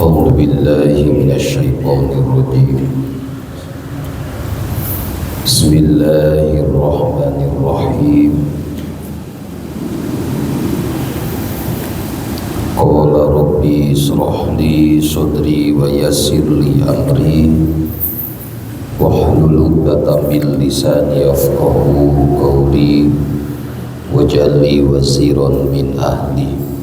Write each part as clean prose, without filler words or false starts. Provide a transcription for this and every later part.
أعوذ بالله من الشيطان الرجيم. بسم الله الرحمن الرحيم. قال ربي اشرح لي صدري ويسر لي أمري واحلل عقدة من لساني يفقهوا قولي واجعل لي وزيرا من أهلي.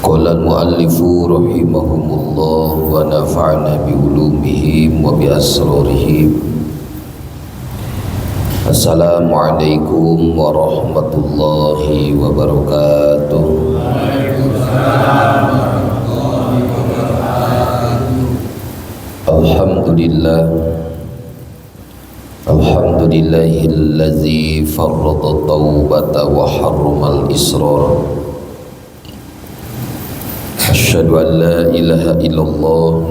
Qala al-muallifu rahimahumullah wa nafa'na bi ulumihim wa bi asrarihim. Assalamualaikum warahmatullahi wabarakatuh. Alhamdulillah. Alhamdulillahillazi farrada taubata wa harramal israr. Asyhadu an la ilaha illallah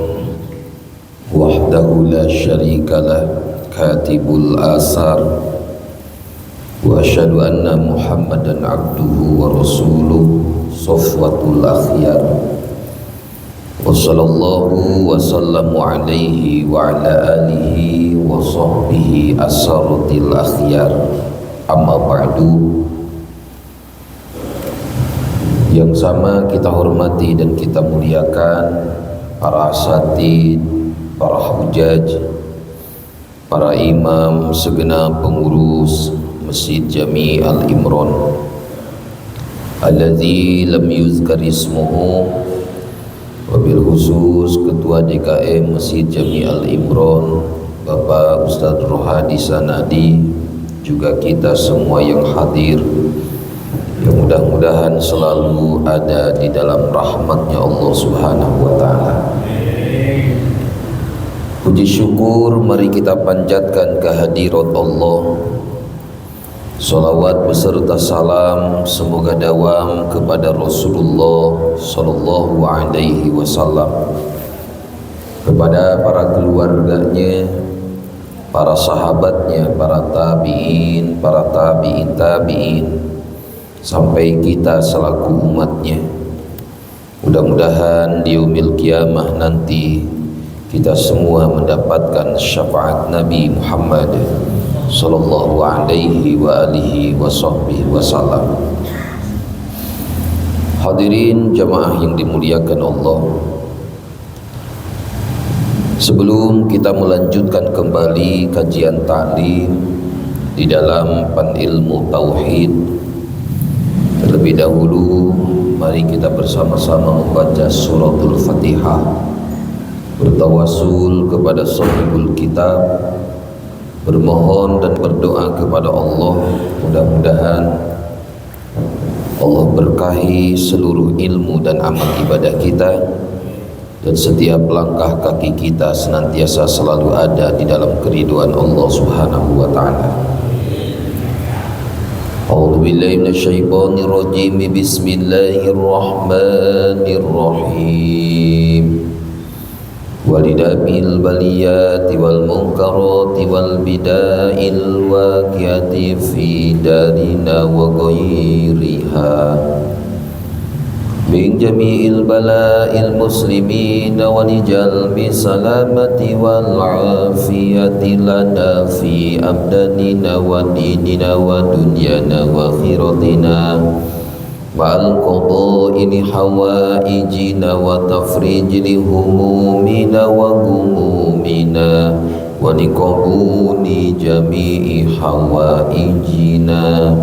wahdahu la syarika lah katibul asar wa asyhadu anna Muhammadan abduhu wa rasuluh safwatul akhyar wa sallallahu wa sallamu alaihi wa ala alihi wa sahbihi asaratil akhyar. Amma ba'du. Yang sama kita hormati dan kita muliakan para asatid, para hujaj, para imam, segenap pengurus Masjid Jami' Al-Imron alladzi lam yuzkar ismuhu, wabil khusus Ketua DKM Masjid Jami' Al-Imron Bapak Ustadz Rohadi Sanadi, juga kita semua yang hadir, yang mudah-mudahan selalu ada di dalam rahmatnya Allah Subhanahu wa ta'ala. Puji syukur mari kita panjatkan kehadirat Allah. Salawat beserta salam semoga dawam kepada Rasulullah sallallahu alaihi wasallam, kepada para keluarganya, para sahabatnya, para tabi'in, para tabi'in tabi'in, sampai kita selaku umatnya. Mudah-mudahan di yaumil qiyamah nanti kita semua mendapatkan syafaat Nabi Muhammad sallallahu alaihi wa alihi wa sahbihi wasallam. Hadirin jamaah yang dimuliakan Allah, sebelum kita melanjutkan kembali kajian ta'lim di dalam Ilmu Tauhid, terlebih dahulu mari kita bersama-sama membaca suratul Fatihah, bertawassul kepada sahibul kitab, bermohon dan berdoa kepada Allah, mudah-mudahan Allah berkahi seluruh ilmu dan amal ibadah kita, dan setiap langkah kaki kita senantiasa selalu ada di dalam keridhaan Allah Subhanahu wa ta'ala. A'udzu billahi minasyaitonir rajim. Bismillahirrahmanirrahim. Walidabil baliyati wal munkarati wal bida'il waqi'ati fi darina wa ghairiha min jami'il bala'il muslimin wa lijalbi salamati wal afiyati lana fi abdanina wa dinina wa dunyana wa akhiratina wal qada'i li hawaijina wa tafrij li humumina wa gumumina wa liqabuli jami'i hawaijina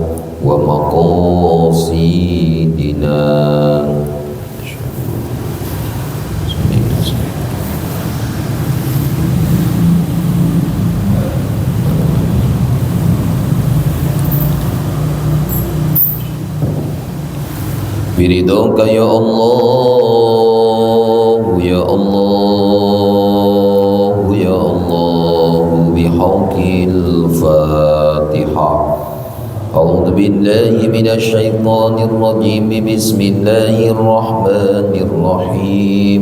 wa maqasidina. Biridhoka ya Allah, ya Allah, ya Allah, bihaqqil Fatihah. A'udzu billahi minasyaitonir rajim. Bismillahirrahmanirrahim.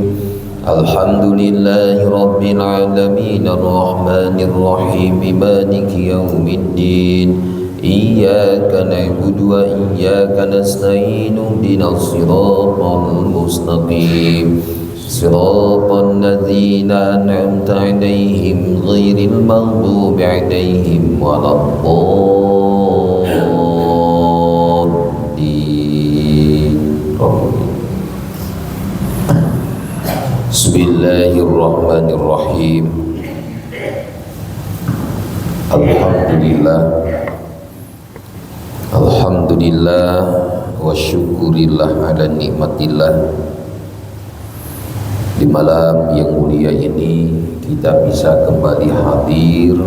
Alhamdulillahi rabbil alamin, arrahmanir rahim, maliki yaumiddin. Iyyaka na'budu wa iyyaka nasta'in ihdinas siratal mustaqim siratal ladzina an'amta 'alaihim ghairil maghdubi 'alaihim waladdallin. Bismillahirrahmanirrahim. Alhamdulillah wa syukurillah ala nikmatillah. Di malam yang mulia ini kita bisa kembali hadir,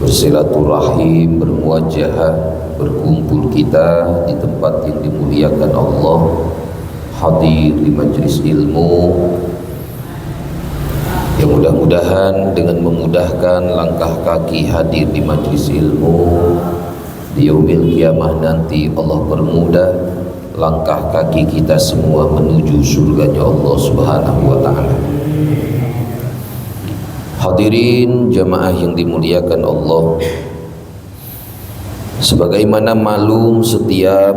bersilaturahim, bermuajahah, berkumpul kita di tempat yang dimuliakan Allah, hadir di majelis ilmu yang mudah-mudahan dengan memudahkan langkah kaki hadir di majelis ilmu, di yaumil kiamah nanti Allah permudah langkah kaki kita semua menuju surganya Allah Subhanahu wa ta'ala. Hadirin jamaah yang dimuliakan Allah, sebagaimana malum setiap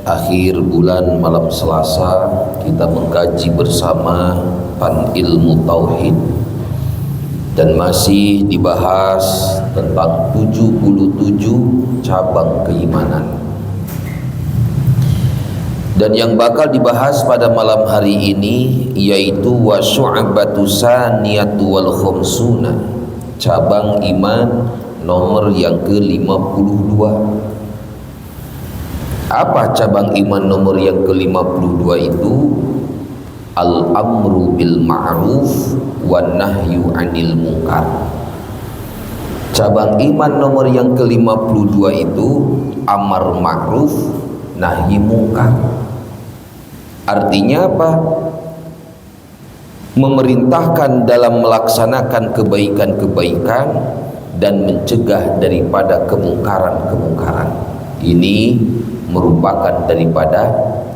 akhir bulan malam Selasa kita mengkaji bersama ilmu tauhid, dan masih dibahas tentang 77 cabang keimanan. Dan yang bakal dibahas pada malam hari ini yaitu wa syu'batu saniyatu wal khumsuna, cabang iman nomor yang ke-52. Apa cabang iman nomor yang ke-52 itu? Al-amru bil ma'ruf wan nahyu 'anil munkar. Cabang iman nomor yang ke-52 itu amar ma'ruf, nahi munkar. Artinya apa? Memerintahkan dalam melaksanakan kebaikan-kebaikan dan mencegah daripada kemungkaran-kemungkaran. Ini merupakan daripada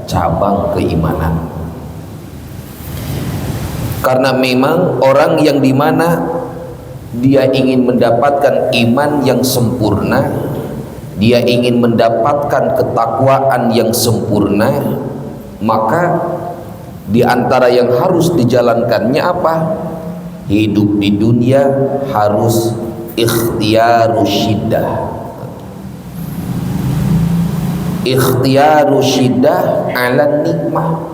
cabang keimanan. Karena memang orang yang dimana dia ingin mendapatkan iman yang sempurna, dia ingin mendapatkan ketakwaan yang sempurna, maka di antara yang harus dijalankannya apa? Hidup di dunia harus ikhtiaru syiddah. Ikhtiaru syiddah ala nikmah.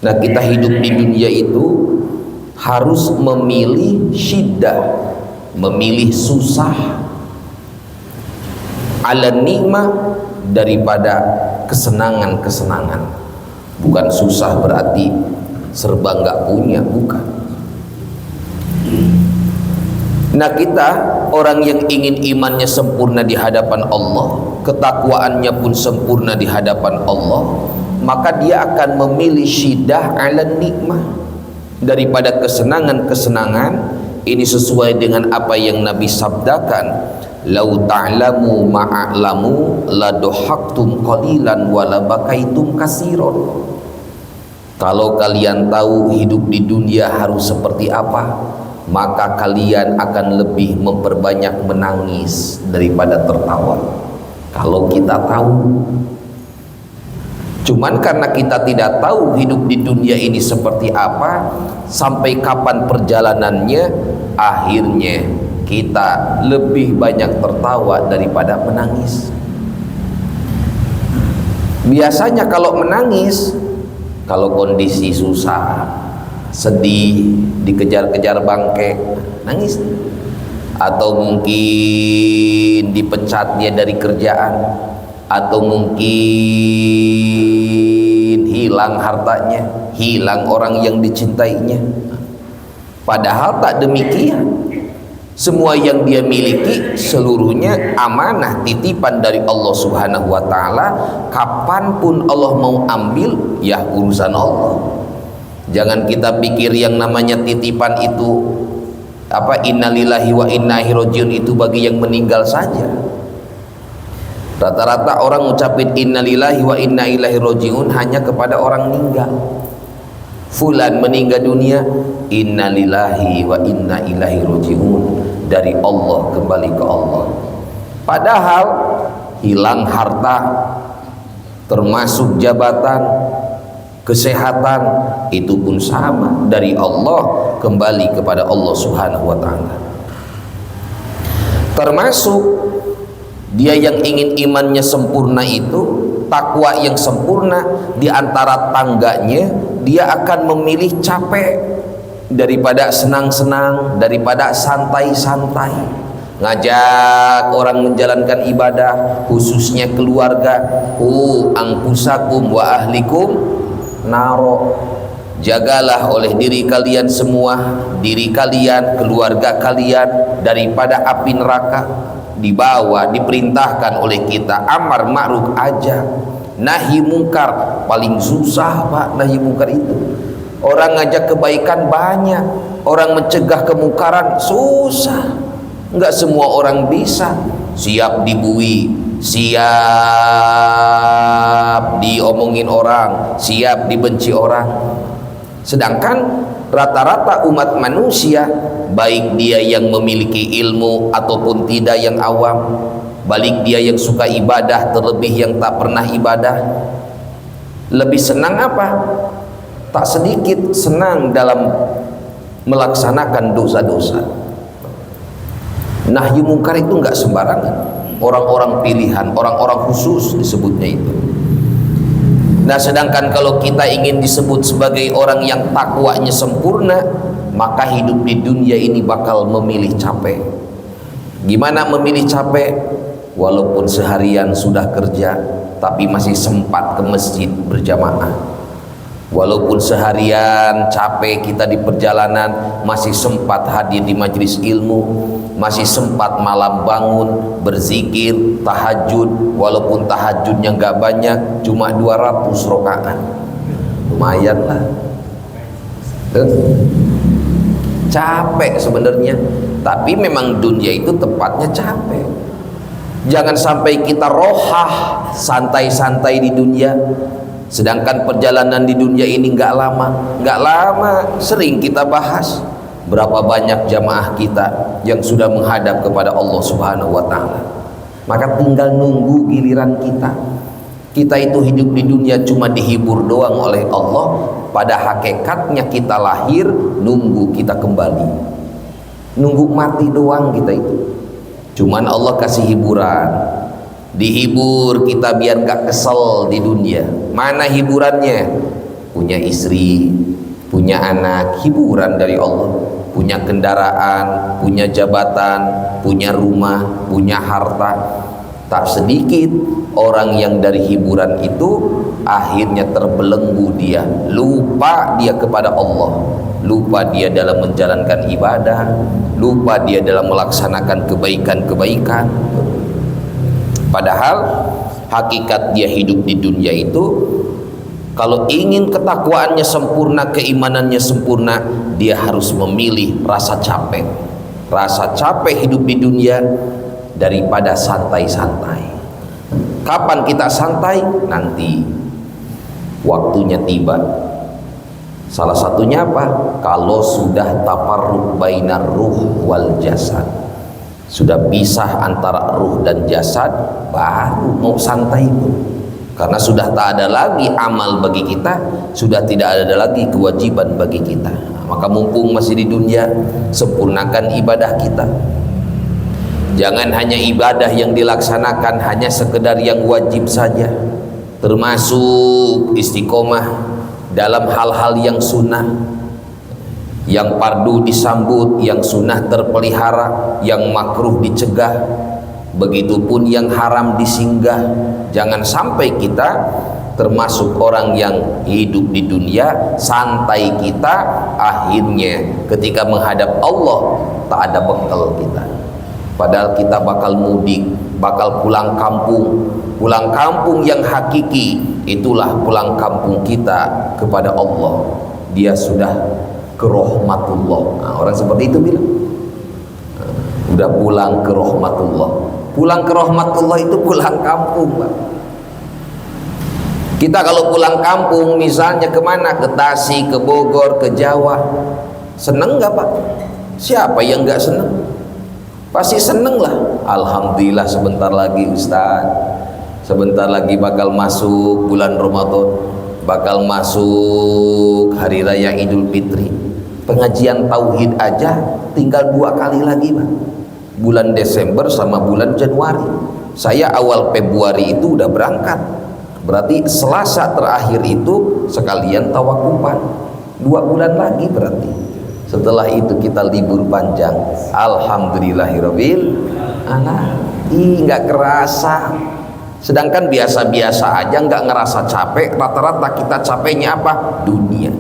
Nah, kita hidup di dunia itu harus memilih syiddah, memilih susah, ala nikmah, daripada kesenangan-kesenangan. Bukan susah berarti serba nggak punya, bukan. Nah, kita orang yang ingin imannya sempurna di hadapan Allah, ketakwaannya pun sempurna di hadapan Allah, maka dia akan memilih syiddah ala nikmah, daripada kesenangan-kesenangan. Ini sesuai dengan apa yang Nabi sabdakan, lau ta'lamu ma'a'lamu ladohaktum qalilan walabakaitum kasiron. Kalau kalian tahu hidup di dunia harus seperti apa, maka kalian akan lebih memperbanyak menangis daripada tertawa. Kalau kita tahu. Cuman karena kita tidak tahu hidup di dunia ini seperti apa, sampai kapan perjalanannya, akhirnya kita lebih banyak tertawa daripada menangis. Biasanya kalau menangis, kalau kondisi susah, sedih, dikejar-kejar bangke, nangis. Atau mungkin dipecatnya dari kerjaan, atau mungkin hilang hartanya, hilang orang yang dicintainya. Padahal tak demikian. Semua yang dia miliki seluruhnya amanah, titipan dari Allah Subhanahu wa ta'ala. Kapanpun Allah mau ambil, ya urusan Allah. Jangan kita pikir yang namanya titipan itu innalillahi wa inna ilaihi rajiun itu bagi yang meninggal saja. Rata-rata orang ngucapin innalillahi wa inna ilaihi rajiun hanya kepada orang meninggal. Fulan meninggal dunia, innalillahi wa inna ilaihi rajiun, dari Allah kembali ke Allah. Padahal hilang harta, termasuk jabatan, kesehatan, itu pun sama dari Allah, kembali kepada Allah Subhanahu wa taala. Termasuk dia yang ingin imannya sempurna itu, takwa yang sempurna, di antara tangganya dia akan memilih capek daripada senang-senang, daripada santai-santai. Ngajak orang menjalankan ibadah, khususnya keluarga, angkusakum wa ahlikum naro, jagalah oleh diri kalian semua, diri kalian, keluarga kalian daripada api neraka. Dibawa, diperintahkan oleh kita amar ma'ruf aja, nahi mungkar. Paling susah Pak nahi mungkar itu. Orang ngajak kebaikan banyak, orang mencegah kemungkaran susah. Enggak semua orang bisa. Siap dibui, siap diomongin orang, siap dibenci orang. Sedangkan rata-rata umat manusia, baik dia yang memiliki ilmu ataupun tidak, yang awam, balik dia yang suka ibadah terlebih yang tak pernah ibadah, lebih senang apa? Tak sedikit senang dalam melaksanakan dosa-dosa. Nahyi mungkar itu enggak sembarangan. Orang-orang pilihan, orang-orang khusus disebutnya itu. Nah, sedangkan kalau kita ingin disebut sebagai orang yang takwanya sempurna, maka hidup di dunia ini bakal memilih capek. Gimana memilih capek? Walaupun seharian sudah kerja, tapi masih sempat ke masjid berjamaah. Walaupun seharian capek kita di perjalanan, masih sempat hadir di majelis ilmu, masih sempat malam bangun berzikir, tahajud. Walaupun tahajudnya nggak banyak, cuma 200 rakaat, lumayan lah. Capek sebenarnya, tapi memang dunia itu tempatnya capek. Jangan sampai kita rohah, santai-santai di dunia. Sedangkan perjalanan di dunia ini nggak lama. Sering kita bahas berapa banyak jamaah kita yang sudah menghadap kepada Allah Subhanahu wa taala. Maka tinggal nunggu giliran kita. Kita itu hidup di dunia cuma dihibur doang oleh Allah. Pada hakikatnya kita lahir nunggu kita kembali. Nunggu mati doang kita itu. Cuman Allah kasih hiburan. Dihibur kita biar gak kesel di dunia. Mana hiburannya? Punya istri, punya anak, hiburan dari Allah. Punya kendaraan, punya jabatan, punya rumah, punya harta. Tak sedikit orang yang dari hiburan itu akhirnya terbelenggu dia, lupa dia kepada Allah, lupa dia dalam menjalankan ibadah, lupa dia dalam melaksanakan kebaikan-kebaikan. Padahal hakikat dia hidup di dunia itu, kalau ingin ketakwaannya sempurna, keimanannya sempurna, dia harus memilih rasa capek. Rasa capek hidup di dunia daripada santai-santai. Kapan kita santai? Nanti waktunya tiba. Salah satunya apa? Kalau sudah tafarruq bainar ruh wal jasad, sudah pisah antara ruh dan jasad, baru mau santai itu. Karena sudah tak ada lagi amal bagi kita, sudah tidak ada lagi kewajiban bagi kita. Maka mumpung masih di dunia, sempurnakan ibadah kita. Jangan hanya ibadah yang dilaksanakan hanya sekedar yang wajib saja, termasuk istiqomah dalam hal-hal yang sunnah. Yang fardu disambut, yang sunnah terpelihara, yang makruh dicegah, begitupun yang haram disinggah. Jangan sampai kita termasuk orang yang hidup di dunia santai kita, akhirnya ketika menghadap Allah tak ada bekal kita. Padahal kita bakal mudik, bakal pulang kampung. Pulang kampung yang hakiki, itulah pulang kampung kita kepada Allah. Dia sudah ke rahmatullah. Nah, orang seperti itu bilang, udah pulang ke rahmatullah. Pulang ke rahmatullah itu pulang kampung, Pak. Kita kalau pulang kampung misalnya kemana? Ke Tasik, ke Bogor, ke Jawa, seneng nggak Pak? Siapa yang nggak seneng? Pasti seneng lah. Alhamdulillah sebentar lagi Ustaz, sebentar lagi bakal masuk bulan Ramadan, bakal masuk hari raya Idul Fitri. Pengajian tauhid aja tinggal 2 kali lagi Pak, bulan Desember sama bulan Januari. Saya awal Februari itu udah berangkat, berarti Selasa terakhir itu sekalian tawakufan, 2 bulan lagi berarti. Setelah itu kita libur panjang. Alhamdulillahirabbil alamin. Nggak kerasa. Sedangkan biasa-biasa aja nggak ngerasa capek. Rata-rata kita capeknya apa? Dunia.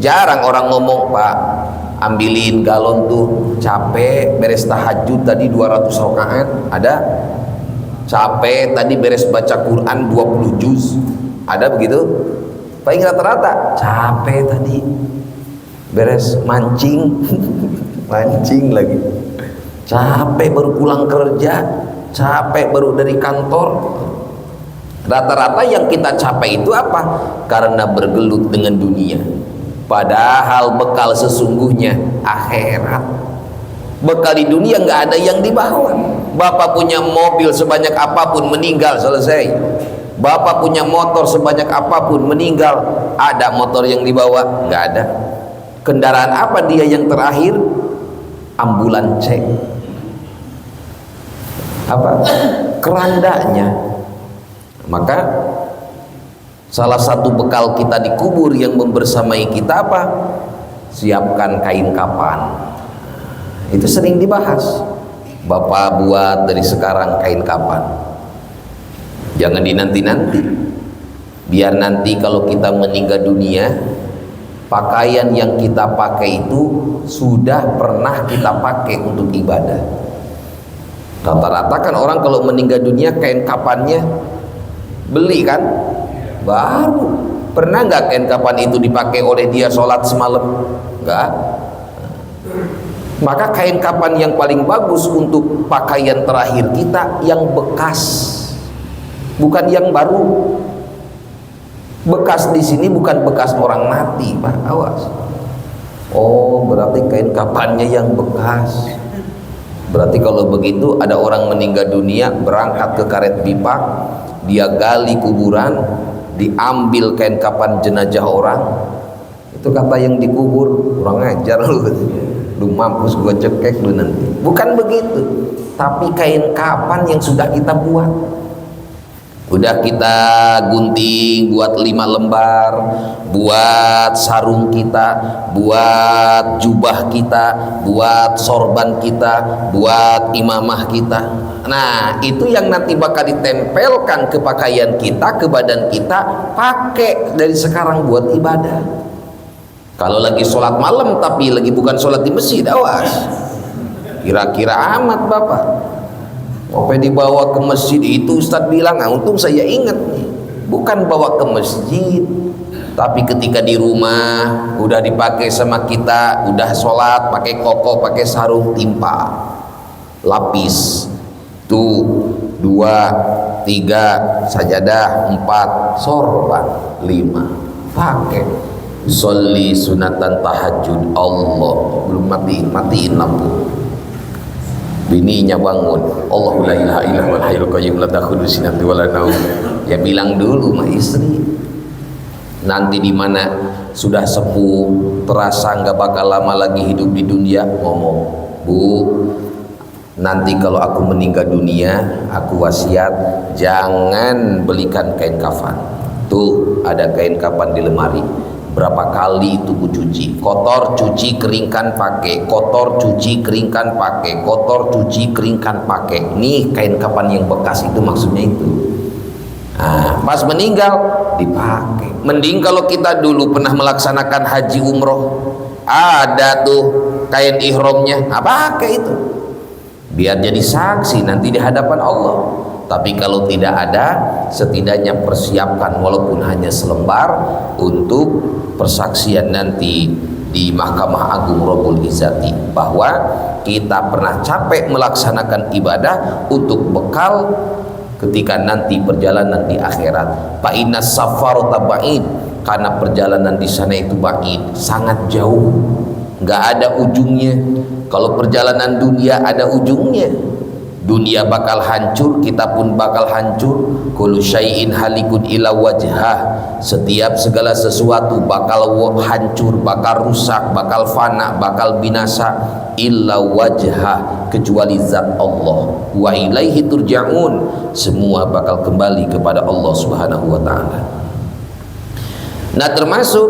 Jarang orang ngomong, Pak, ambilin galon tuh, capek beres tahajud tadi 200 rakaat. Ada? Capek tadi beres baca Quran 20 juz. Ada begitu? Paling rata-rata capek tadi beres mancing mancing lagi, capek baru pulang kerja, capek baru dari kantor. Rata-rata yang kita capek itu apa? Karena bergelut dengan dunia, padahal bekal sesungguhnya akhirat. Bekal di dunia nggak ada yang dibawa. Bapak punya mobil sebanyak apapun, meninggal selesai. Bapak punya motor sebanyak apapun, meninggal. Ada motor yang dibawa? Nggak ada. Kendaraan apa dia yang terakhir? Ambulan cek. Apa? Kerandanya. Maka salah satu bekal kita dikubur yang membersamai kita apa? Siapkan kain kapan. Itu sering dibahas. Bapak buat dari sekarang kain kapan. Jangan dinanti-nanti. Biar nanti kalau kita meninggal dunia, pakaian yang kita pakai itu sudah pernah kita pakai untuk ibadah. Rata-rata kan orang kalau meninggal dunia kain kapannya beli kan, baru. Pernah nggak kain kapan itu dipakai oleh dia sholat semalam? Nggak. Maka kain kapan yang paling bagus untuk pakaian terakhir kita yang bekas, bukan yang baru. Bekas di sini bukan bekas orang mati, Pak. Awas. Oh, berarti kain kapannya yang bekas. Berarti kalau begitu ada orang meninggal dunia, berangkat ke karet pipa, dia gali kuburan, diambil kain kapan jenazah orang. Itu kata yang dikubur, kurang ajar lu mampus gua cekek lu nanti. Bukan begitu, tapi kain kapan yang sudah kita buat. Udah kita gunting buat 5 lembar, buat sarung kita, buat jubah kita, buat sorban kita, buat imamah kita. Nah, itu yang nanti bakal ditempelkan ke pakaian kita, ke badan kita, pakai dari sekarang buat ibadah. Kalau lagi sholat malam tapi lagi bukan sholat di masjid, awas. Kira-kira amat Bapak. Sampai dibawa ke masjid itu Ustadz bilang, nah, untung saya ingat nih, bukan bawa ke masjid, tapi ketika di rumah udah dipakai sama kita, udah sholat pakai koko, pakai sarung, timpa, lapis, tuh 2, 3 sajadah, 4 sorban, 5 pakai, sholli sunatan tahajud, Allah belum matiin lampu. Bininya bangun, Allahu la ilaha illa huwal hayyul qayyum la ta'khudhuhu sinatun wa la naum. Ya bilang dulu sama istri. Nanti di mana sudah sepuh, terasa nggak bakal lama lagi hidup di dunia, ngomong, Bu, nanti kalau aku meninggal dunia, aku wasiat jangan belikan kain kafan. Tuh ada kain kafan di lemari. Berapa kali itu ku cuci, kotor cuci keringkan pakai, kotor cuci keringkan pakai, kotor cuci keringkan pakai. Nih kain kapan yang bekas itu maksudnya itu. Nah, pas meninggal dipakai. Mending kalau kita dulu pernah melaksanakan haji umroh, ada tuh kain ihramnya, pakai itu. Biar jadi saksi nanti di hadapan Allah. Tapi kalau tidak ada, setidaknya persiapkan walaupun hanya selembar untuk persaksian nanti di Mahkamah Agung Rabbul Izzati, bahwa kita pernah capek melaksanakan ibadah untuk bekal ketika nanti perjalanan di akhirat. Fa inna safarata ba'id, karena perjalanan di sana itu ba'id, sangat jauh, nggak ada ujungnya. Kalau perjalanan dunia ada ujungnya. Dunia bakal hancur, kita pun bakal hancur. Kullu syai'in halikun ila wajhah. Setiap segala sesuatu bakal hancur, bakal rusak, bakal fana, bakal binasa, illa wajhah, kecuali zat Allah. Wa ilaihi turja'un. Semua bakal kembali kepada Allah Subhanahu wa taala. Nah, termasuk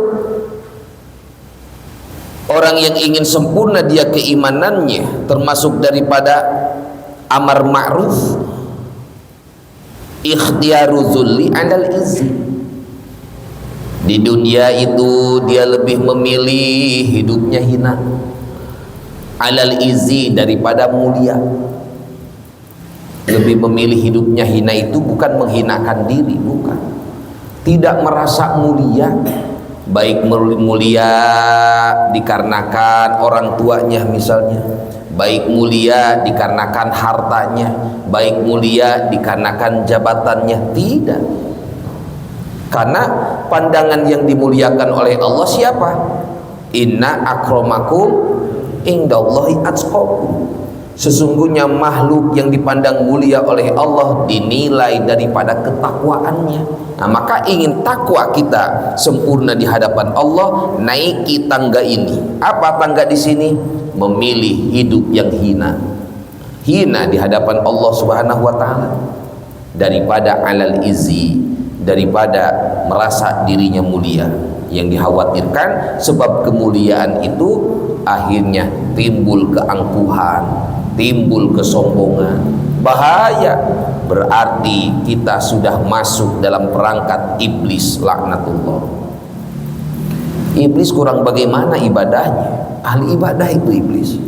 orang yang ingin sempurna dia keimanannya, termasuk daripada amar ma'ruf, ikhtiaru zulli andal izzi. Di dunia itu dia lebih memilih hidupnya hina, alal izzi, daripada mulia. Lebih memilih hidupnya hina itu bukan menghinakan diri, bukan. Tidak merasa mulia, baik mulia dikarenakan orang tuanya misalnya, baik mulia dikarenakan hartanya, baik mulia dikarenakan jabatannya. Tidak. Karena pandangan yang dimuliakan oleh Allah siapa? Inna akramakum indallahi atqakum. Sesungguhnya makhluk yang dipandang mulia oleh Allah dinilai daripada ketakwaannya. Nah, maka ingin takwa kita sempurna di hadapan Allah, naiki tangga ini. Apa tangga di sini? Memilih hidup yang hina. Hina di hadapan Allah Subhanahu wa taala, daripada alal izzi, daripada merasa dirinya mulia. Yang dikhawatirkan sebab kemuliaan itu akhirnya timbul keangkuhan, timbul kesombongan. Bahaya, berarti kita sudah masuk dalam perangkat iblis laknatullah. Iblis kurang bagaimana ibadahnya? Ahli ibadah itu iblis.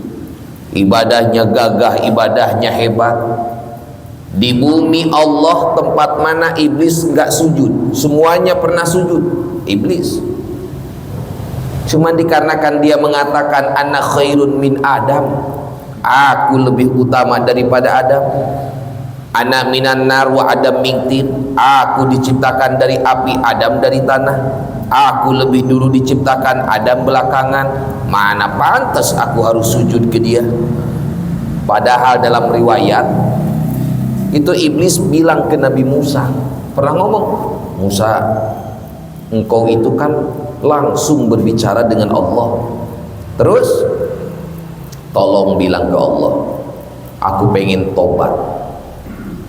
Ibadahnya gagah, ibadahnya hebat. Di bumi Allah tempat mana iblis enggak sujud? Semuanya pernah sujud. Iblis. Cuma dikarenakan dia mengatakan ana khairun min Adam, aku lebih utama daripada Adam. Ana minan nar wa Adam min tin, aku diciptakan dari api, Adam dari tanah. Aku lebih dulu diciptakan, Adam belakangan. Mana pantas aku harus sujud ke dia? Padahal dalam riwayat itu iblis bilang ke Nabi Musa, pernah ngomong, Musa, engkau itu kan langsung berbicara dengan Allah. Terus tolong bilang ke Allah, aku pengen tobat.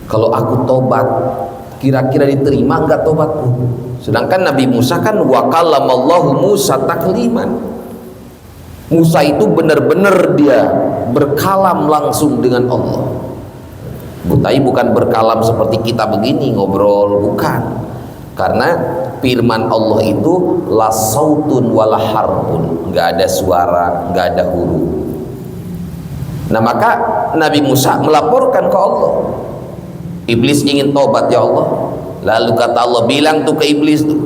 Kalau aku tobat, kira-kira diterima enggak tobatku? Sedangkan Nabi Musa kan wa kallamallahu Musa takliman. Musa itu benar-benar dia berkalam langsung dengan Allah. Tapi bukan berkalam seperti kita begini ngobrol, bukan. Karena firman Allah itu la sautun wala harfun, enggak ada suara, enggak ada huruf. Nah, maka Nabi Musa melaporkan ke Allah, iblis ingin tobat ya Allah. Lalu kata Allah, bilang tuh ke iblis tuh,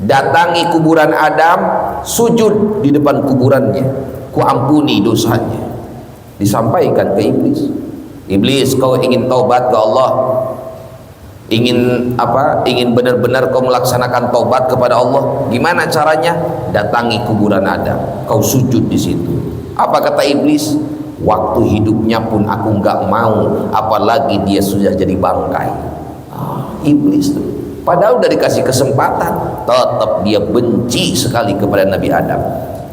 datangi kuburan Adam, sujud di depan kuburannya, ku ampuni dosanya. Disampaikan ke iblis, iblis kau ingin tobat ke Allah, ingin apa? Ingin benar-benar kau melaksanakan tobat kepada Allah. Gimana caranya? Datangi kuburan Adam, kau sujud di situ. Apa kata iblis? Waktu hidupnya pun aku enggak mau, apalagi dia sudah jadi bangkai. Iblis tuh. Padahal udah dikasih kesempatan, tetap dia benci sekali kepada Nabi Adam.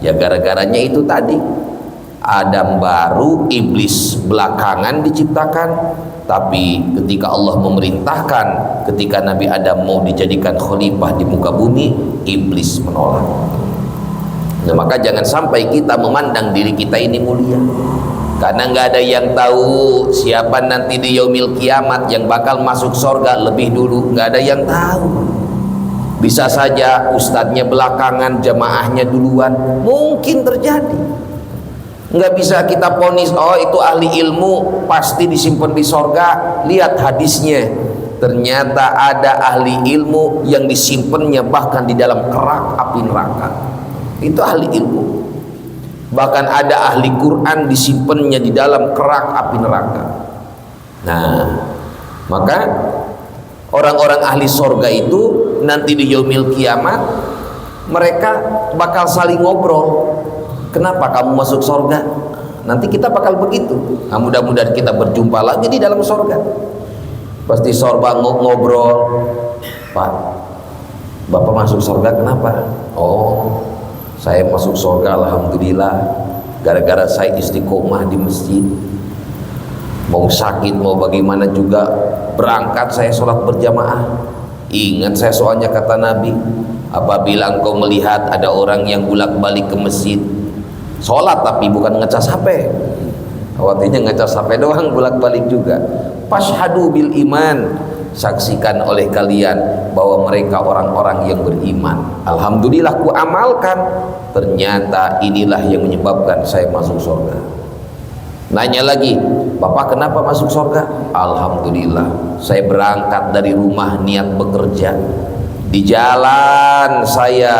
Ya gara-garanya itu tadi, Adam baru, iblis belakangan diciptakan. Tapi ketika Allah memerintahkan, ketika Nabi Adam mau dijadikan khalifah di muka bumi, iblis menolak. Nah, maka jangan sampai kita memandang diri kita ini mulia, karena nggak ada yang tahu siapa nanti di yaumil kiamat yang bakal masuk surga lebih dulu. Nggak ada yang tahu. Bisa saja ustadznya belakangan, jamaahnya duluan, mungkin terjadi. Nggak bisa kita ponis, oh itu ahli ilmu pasti disimpan di surga. Lihat hadisnya, ternyata ada ahli ilmu yang disimpannya bahkan di dalam kerak api neraka. Itu ahli ilmu. Bahkan ada ahli Quran disimpannya di dalam kerak api neraka. Nah, maka orang-orang ahli sorga itu nanti di yaumil kiamat mereka bakal saling ngobrol. Kenapa kamu masuk sorga? nanti kita bakal begitu. Nah, mudah-mudahan kita berjumpa lagi di dalam surga. Pasti sorba ngobrol, Pak, Bapak masuk surga kenapa? Oh, saya masuk surga alhamdulillah gara-gara saya istiqomah di masjid. Mau sakit mau bagaimana juga berangkat saya sholat berjamaah. Ingat saya soalnya kata Nabi, apabila engkau melihat ada orang yang bolak-balik ke masjid sholat tapi bukan ngecas HP, khawatirnya ngecas HP doang bolak-balik juga, fashhadu bil iman, saksikan oleh kalian bahwa mereka orang-orang yang beriman. Alhamdulillah ku amalkan, ternyata inilah yang menyebabkan saya masuk surga. Nanya lagi, Bapak kenapa masuk surga? Alhamdulillah saya berangkat dari rumah niat bekerja, di jalan saya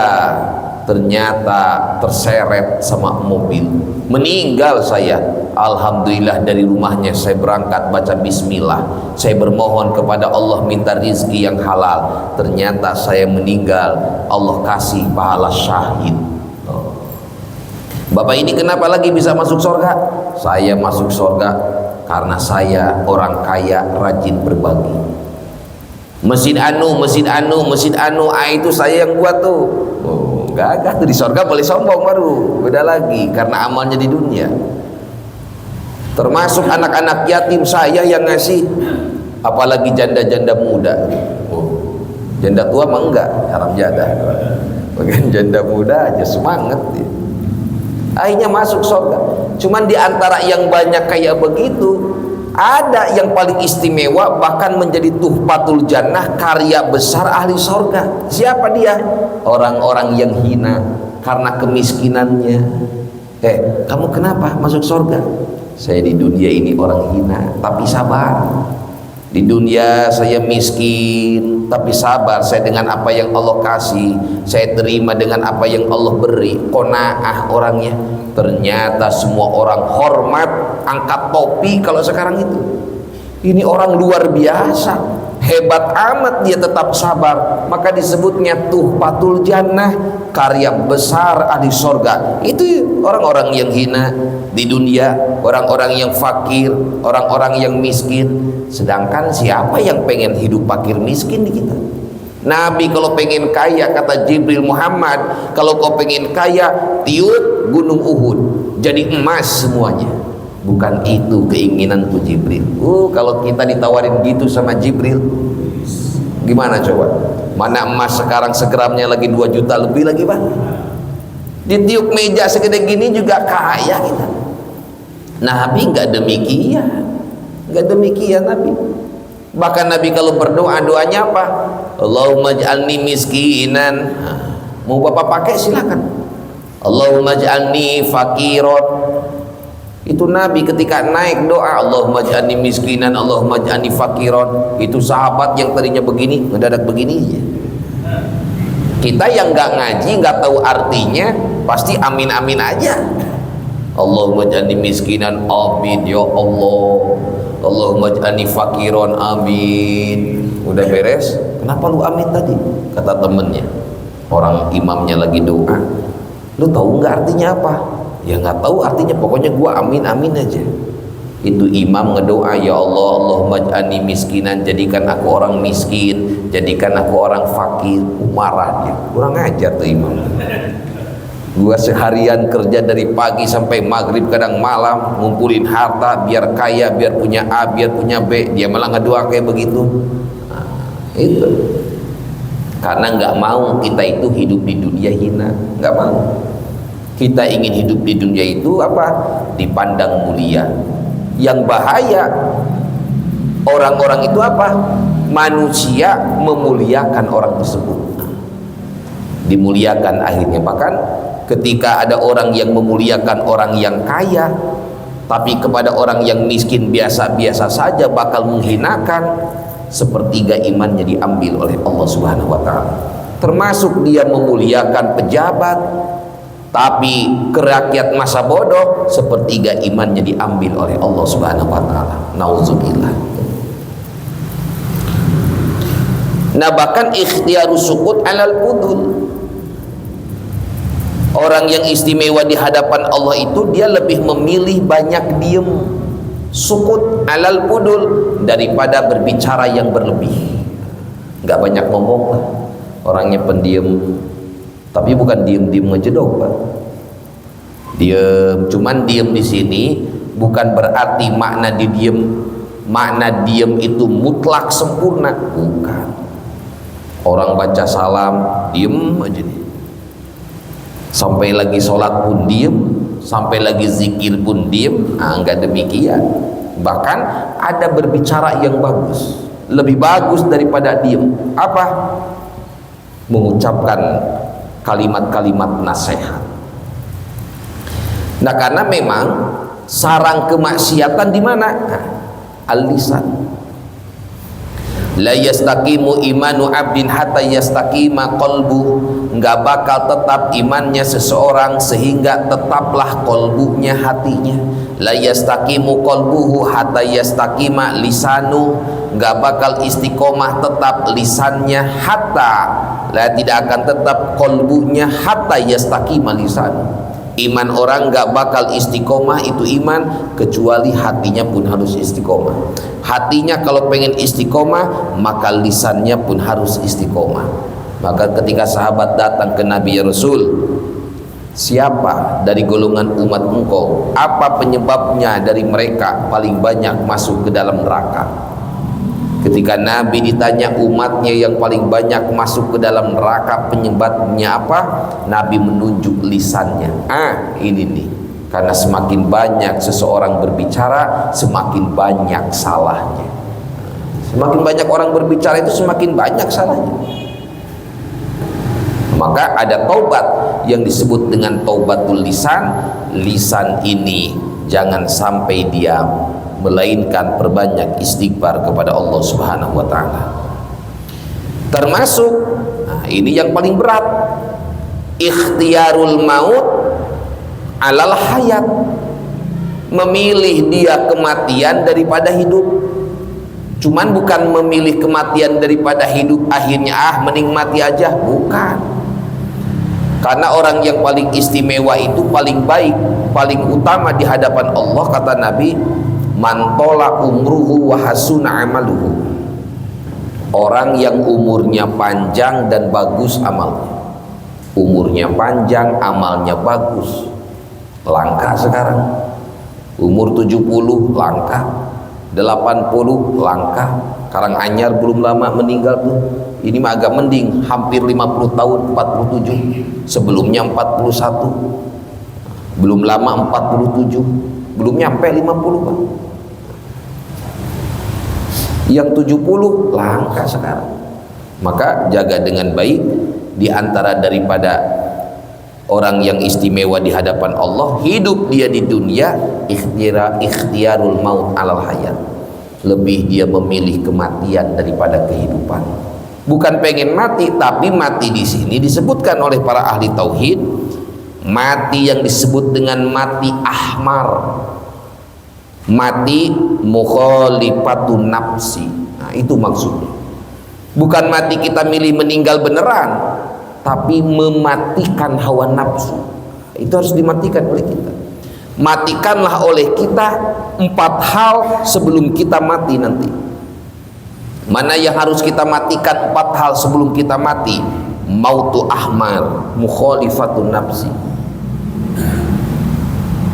ternyata terseret sama mobil, meninggal saya. Alhamdulillah dari rumahnya saya berangkat baca bismillah, saya bermohon kepada Allah minta rizki yang halal, ternyata saya meninggal, Allah kasih pahala syahid. Bapak ini kenapa lagi bisa masuk surga? Saya masuk surga karena saya orang kaya rajin berbagi. Masjid anu itu saya yang buat tuh. Oh, gagah tuh, di surga boleh sombong baru, beda lagi karena amalnya di dunia. Termasuk anak-anak yatim saya yang ngasih, apalagi janda-janda muda. Oh, janda tua mah enggak, haram jadah. Bagian janda muda aja semangat dia. Akhirnya masuk surga. Cuman di antara yang banyak kayak begitu, ada yang paling istimewa bahkan menjadi tuhfatul jannah, karya besar ahli surga. Siapa dia? Orang-orang yang hina karena kemiskinannya. Kamu kenapa masuk surga? Saya di dunia ini orang hina tapi sabar. Di dunia saya miskin tapi sabar, saya dengan apa yang Allah kasih, saya terima dengan apa yang Allah beri, qanaah orangnya. Ternyata semua orang hormat, angkat topi kalau sekarang itu. Ini orang luar biasa, hebat amat dia tetap sabar, maka disebutnya tuhfatul jannah, karya besar ahli surga. Itu orang-orang yang hina di dunia, orang-orang yang fakir, orang-orang yang miskin. Sedangkan siapa yang pengen hidup fakir miskin di kita? Nabi kalau pengen kaya, kata Jibril, Muhammad kalau kau pengen kaya, tiup gunung Uhud jadi emas semuanya. Bukan itu keinginanku Jibril. Kalau kita ditawarin gitu sama Jibril, gimana coba? Mana emas sekarang segramnya lagi 2 juta lebih lagi, Pak. Ditiup meja segede gini juga kaya kita. Nabi nggak demikian. Nggak demikian Nabi. Bahkan Nabi kalau berdoa, doanya apa? Allahumma ij'alni miskinan. Mau Bapak pakai silakan. Allahumma ij'alni faqiran. Itu Nabi ketika naik doa, Allahumma ij'alni miskinan, Allahumma ij'alni faqiran. Itu sahabat yang tadinya begini, mendadak begini aja. Kita yang nggak ngaji, nggak tahu artinya, pasti amin-amin aja. Allahumma ij'alni miskinan, amin ya Allah. Allahumma ij'alni faqiran, amin. Udah beres, kenapa lu amin tadi? Kata temennya, orang imamnya lagi doa, lu tahu nggak artinya apa? Ya nggak tahu artinya, pokoknya gua amin amin aja. Itu imam ngedoa, ya Allah, Allahumma ij'alni miskinan, jadikan aku orang miskin, jadikan aku orang fakir. Marah dia, kurang ajar tuh imam. Gua seharian kerja dari pagi sampai maghrib, kadang malam, ngumpulin harta biar kaya, biar punya A, biar punya B. Dia malah ngedoa kayak begitu. Nah, itu karena nggak mau kita itu hidup di dunia hina, nggak mau. Kita ingin hidup di dunia itu apa? Dipandang mulia. Yang bahaya orang-orang itu apa? Manusia memuliakan orang tersebut, dimuliakan akhirnya. Bahkan ketika ada orang yang memuliakan orang yang kaya, tapi kepada orang yang miskin biasa-biasa saja bakal menghinakan, sepertiga imannya diambil oleh Allah Subhanahu wa ta'ala. Termasuk dia memuliakan pejabat, tapi ke rakyat masa bodoh, sepertiga imannya diambil oleh Allah Subhanahu wa ta'ala. Nauzubillah. Nah, bahkan ikhtiarus sukut alal budul, Orang yang istimewa di hadapan Allah itu dia lebih memilih banyak diem, sukut alal pudul, daripada berbicara yang berlebih. Nggak banyak ngomong lah, orangnya pendiam. Tapi bukan diem-diem ngejedok, Pak. Diem, cuman diem di sini bukan berarti makna di diem, makna diem itu mutlak sempurna, bukan. Orang baca salam diem aja nih, sampai lagi sholat pun diem, sampai lagi zikir pun diem. Enggak demikian. Bahkan ada berbicara yang bagus, lebih bagus daripada diem. Apa? Mengucapkan kalimat-kalimat nasihat. Nah, karena memang sarang kemaksiatan di mana? Al-lisan. La yastaqimu imanu abdin hatta yastaqima qalbu. Enggak bakal tetap imannya seseorang sehingga tetaplah qalbunya, hatinya. La yastaqimu qalbuhu hatta yastaqima lisanu. Enggak bakal istiqomah tetap lisannya, hatta la tidak akan tetap qalbunya hatta yastaqima lisanu. Iman orang gak bakal istiqomah itu iman kecuali hatinya pun harus istiqomah. Hatinya kalau pengen istiqomah, maka lisannya pun harus istiqomah. Maka ketika sahabat datang ke Nabi, ya Rasul, siapa dari golongan umat engkau, apa penyebabnya dari mereka paling banyak masuk ke dalam neraka? Ketika Nabi ditanya umatnya yang paling banyak masuk ke dalam neraka penyebabnya apa, Nabi menunjuk lisannya. Ini nih, karena semakin banyak seseorang berbicara, semakin banyak salahnya. Semakin banyak orang berbicara itu semakin banyak salahnya. Maka ada taubat yang disebut dengan taubatul lisan. Lisan ini jangan sampai diam, melainkan perbanyak istighfar kepada Allah Subhanahu wa taala. Termasuk ini yang paling berat, ikhtiyarul maut alal hayat, memilih dia kematian daripada hidup. Cuman bukan memilih kematian daripada hidup, akhirnya mending mati aja, bukan. Karena orang yang paling istimewa itu paling baik, paling utama di hadapan Allah, kata Nabi, man tola umruhu wa hasuna amaluhu. Orang yang umurnya panjang dan bagus amalnya. Umurnya panjang, amalnya bagus. Langka sekarang. Umur 70 langka, 80 langka. Karanganyar belum lama meninggal tuh. Ini mah agak mending, hampir 50 tahun, 47. Sebelumnya 41. Belum lama 47. Belum nyampe 50, Pak. Yang 70 langka sekarang. Maka jaga dengan baik. Di antara daripada orang yang istimewa di hadapan Allah, hidup dia di dunia ikhtiyarul maut alal hayat. Lebih dia memilih kematian daripada kehidupan. Bukan pengen mati, tapi mati di sini disebutkan oleh para ahli tauhid, mati yang disebut dengan mati ahmar, mati mukhalifatun nafsi. Nah, itu maksudnya. Bukan mati kita milih meninggal beneran, tapi mematikan hawa nafsu. Itu harus dimatikan oleh kita. Matikanlah oleh kita 4 hal sebelum kita mati nanti. Mana yang harus kita matikan 4 hal sebelum kita mati? Mautu ahmar, mukhalifatun nafsi.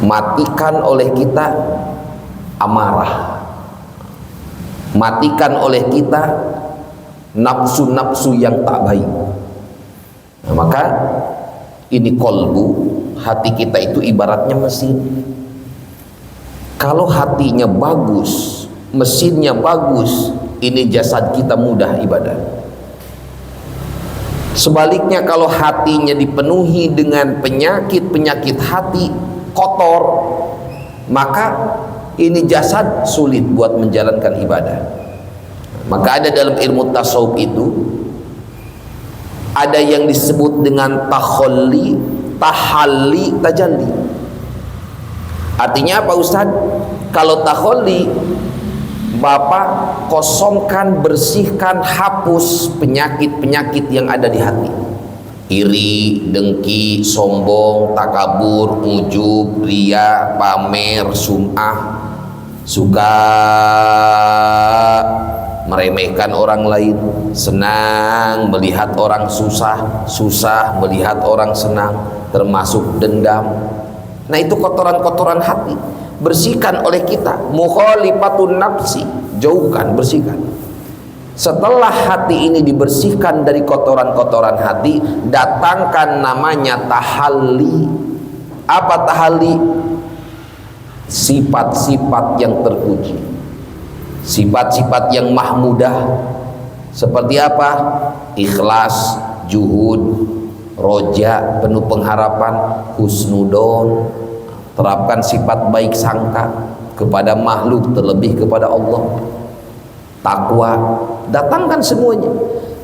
Matikan oleh kita amarah. Matikan oleh kita nafsu-nafsu yang tak baik. Nah, maka ini kolbu, hati kita itu ibaratnya mesin. Kalau hatinya bagus, mesinnya bagus, ini jasad kita mudah ibadah. Sebaliknya kalau hatinya dipenuhi dengan penyakit-penyakit hati, kotor, maka ini jasad sulit buat menjalankan ibadah. Maka ada dalam ilmu tasawuf itu ada yang disebut dengan takhalli, tahalli, tajalli. Artinya apa, Ustaz? Kalau takhalli, Bapak kosongkan, bersihkan, hapus penyakit-penyakit yang ada di hati. iri, dengki, sombong, takabur, ujub, ria, pamer, sum'ah, suka meremehkan orang lain, senang melihat orang susah, susah melihat orang senang, termasuk dendam. Nah, itu kotoran-kotoran hati, bersihkan oleh kita. Mukhalifatun nafsi, jauhkan, bersihkan. Setelah hati ini dibersihkan dari kotoran-kotoran hati, datangkan namanya tahalli. Apa tahalli? Sifat-sifat yang terpuji, sifat-sifat yang mahmudah. Seperti apa? Ikhlas, juhud, roja, penuh pengharapan, husnudon. Terapkan sifat baik sangka kepada makhluk, terlebih kepada Allah. Takwa, datangkan semuanya.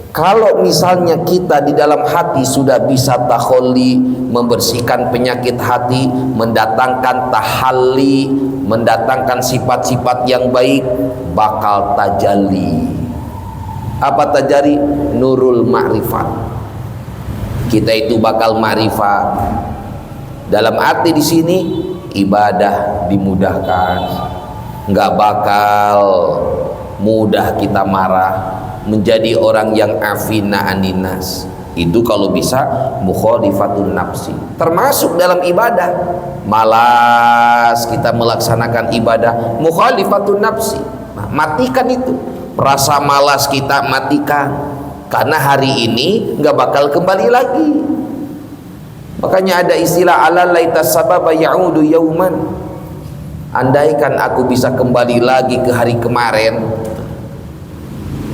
Kalau misalnya kita di dalam hati sudah bisa takholli, membersihkan penyakit hati, mendatangkan tahalli, mendatangkan sifat-sifat yang baik, bakal tajalli. Apa tajalli? Nurul ma'rifat. Kita itu bakal ma'rifat. Dalam arti di sini ibadah dimudahkan, nggak bakal mudah kita marah, menjadi orang yang afina aninas. Itu kalau bisa mukhalifatun nafsi. Termasuk dalam ibadah, malas kita melaksanakan ibadah, mukhalifatun nafsi. Nah, matikan itu rasa malas kita, matikan, karena hari ini nggak bakal kembali lagi. Makanya ada istilah ala laita sababa ya'udu yauman. Andaikan aku bisa kembali lagi ke hari kemarin.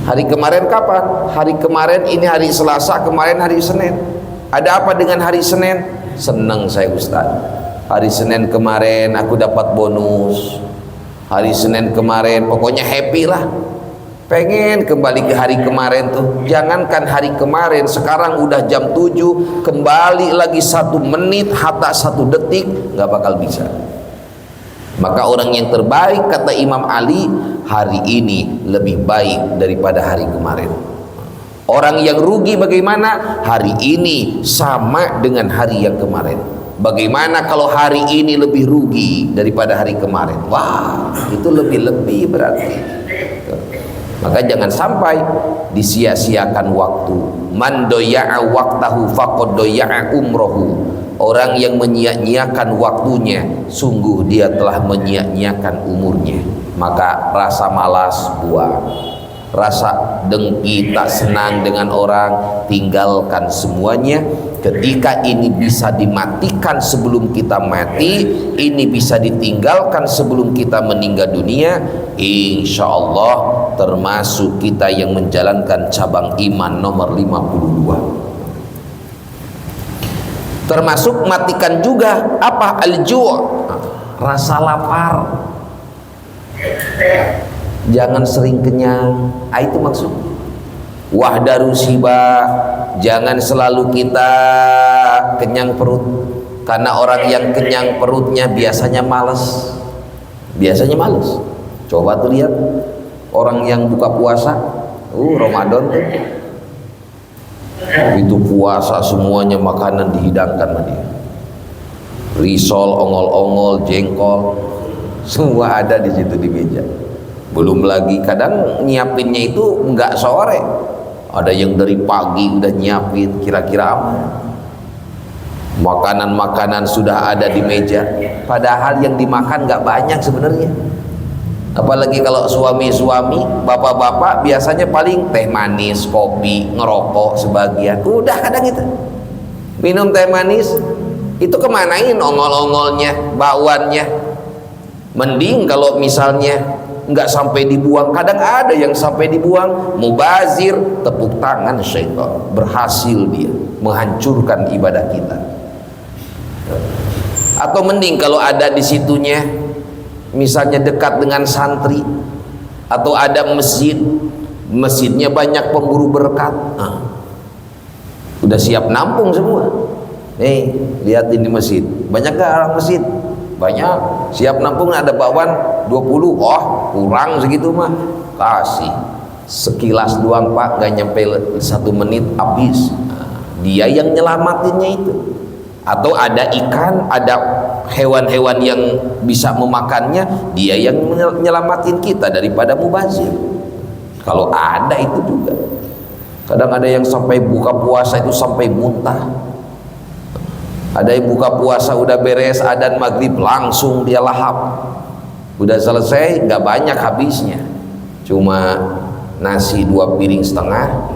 Hari kemarin kapan? Hari kemarin ini hari Selasa, kemarin hari Senin. Ada apa dengan hari Senin? Senang saya Ustaz. Hari Senin kemarin aku dapat bonus. Hari Senin kemarin pokoknya happy lah. Pengen kembali ke hari kemarin tuh. Jangankan hari kemarin, sekarang udah jam 7, kembali lagi 1 menit hatta 1 detik, nggak bakal bisa. Maka orang yang terbaik, kata Imam Ali, hari ini lebih baik daripada hari kemarin. Orang yang rugi bagaimana? Hari ini sama dengan hari yang kemarin. Bagaimana kalau hari ini lebih rugi daripada hari kemarin? Wah, itu lebih-lebih berarti. Maka jangan sampai disia-siakan waktu. Man doya'a waqtahu faqad doya'a umrohu. Orang yang menyia-nyiakan waktunya, sungguh dia telah menyia-nyiakan umurnya. Maka rasa malas buang, rasa dengki, tak senang dengan orang, tinggalkan semuanya. Ketika ini bisa dimatikan sebelum kita mati, ini bisa ditinggalkan sebelum kita meninggal dunia, insya Allah termasuk kita yang menjalankan cabang iman nomor 52. Termasuk matikan juga apa? Al-ju', rasa lapar. Jangan sering kenyang. Itu maksud. Wahdaru siba, jangan selalu kita kenyang perut. Karena orang yang kenyang perutnya biasanya malas. Biasanya malas. Coba tuh lihat orang yang buka puasa, Ramadan tuh, itu puasa semuanya makanan dihidangkan sama dia. Risol, ongol-ongol, jengkol, semua ada di situ di meja. Belum lagi kadang nyiapinnya itu enggak sore, ada yang dari pagi udah nyiapin. Kira-kira apa? Makanan-makanan sudah ada di meja, padahal yang dimakan enggak banyak sebenarnya. Apalagi kalau suami-suami, bapak-bapak biasanya paling teh manis, kopi, ngerokok sebagian. Udah kadang itu minum teh manis, itu kemanain ongol-ongolnya, bakwannya. Mending kalau misalnya nggak sampai dibuang. Kadang ada yang sampai dibuang, mubazir, tepuk tangan syaitan. Berhasil dia menghancurkan ibadah kita. Atau mending kalau ada di situnya, misalnya dekat dengan santri, atau ada masjid, masjidnya banyak pemburu berkat, udah siap nampung semua. Nih, lihat ini masjid, banyak gak orang masjid? Banyak, siap nampung. Ada bakwan 20, kurang segitu mah, kasih sekilas doang Pak, gak nyampe 1 menit habis. dia yang nyelamatinnya itu. Atau ada ikan, ada hewan-hewan yang bisa memakannya, dia yang nyelamatin kita daripada mubazir. Kalau ada itu juga. Kadang ada yang sampai buka puasa itu sampai muntah. Ada yang buka puasa udah beres adzan maghrib langsung dia lahap. Udah selesai nggak banyak habisnya, cuma nasi 2 piring setengah